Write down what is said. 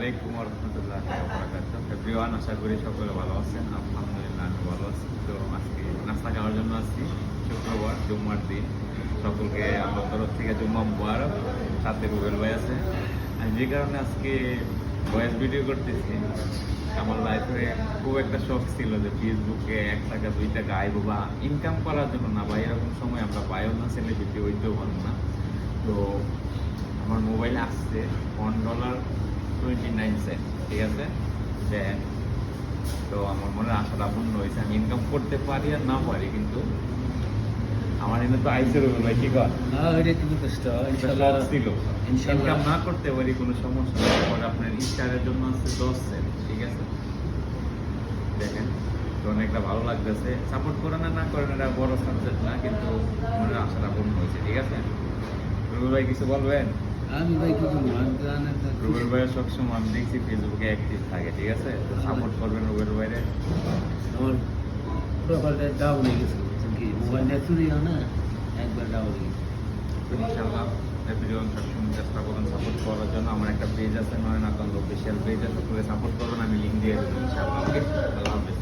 আলাইকুম ওয়া রাহমাতুল্লাহি ওয়া বারাকাতুহু। এভরিওয়ান, আশা করি সকলে ভালো আছেন। আলহামদুলিল্লাহ আমি ভালো আছি। তো আজকে নাস্তা খাওয়ার জন্য আসছি, শুক্রবার জুম্মার দিন। সকলকে আমার তরফ থেকে জুম্মা মুবারক। সাথে রুবেল ভাই আছে। আমি যে কারণে আজকে ভয়েস ভিডিও করতেছি, আমার লাইফে খুব একটা শখ ছিল যে ফেসবুকে 1 টাকা 2 টাকা আইব বা ইনকাম করার জন্য না, বা এরকম সময় আমরা পাইও না, সেলিব্রিটি হইতেও পারবো না। তো আমার মোবাইলে আসছে $1.29, ঠিক আছে। দেন তো আমার মনে আশাটা পূর্ণ হয়েছে, আমি ইনকাম করতে পারি আর না পারি, কিন্তু আমার এনে তো আইসে রইল ভাই, কি কর ছিল ইনকাম না করতে পারি কোনো সমস্যা নেই। পরে আপনার স্টারের জন্য আছে 10 সেন্ট, ঠিক আছে। দেখেন তো অনেকটা ভালো লাগতেছে। সাপোর্ট করেন না করেন এটা বড় সাবজেক্ট না, কিন্তু মনের আশাটা পূর্ণ হয়েছে, ঠিক আছে। রুবেল ভাই কিছু বলবেন? আমি ভাই কিছু রুবেল ভাইয়ের সবসময় আমি দেখছি ফেসবুকে অ্যাক্টিভ থাকে, ঠিক আছে। তো সাপোর্ট করবেন রুবেল ভাইরে। আমার প্রোফাইলটা ডাউন হয়ে গেছে, কি মোবাইলটা চুরি হয় না, একবার ডাউন হয়ে গেছে। তো ইনশাআল্লাহ এভরিওয়ান সবসময় চেষ্টা করুন সাপোর্ট করার জন্য। আমার একটা পেজ আছে, নয়ন আকান্ত অফিসিয়াল পেজ আছে, সাপোর্ট করবেন, আমি লিঙ্ক দিয়ে দেবো ইনশাআল্লাহ। ওকে, আল্লাহ হাফেজ।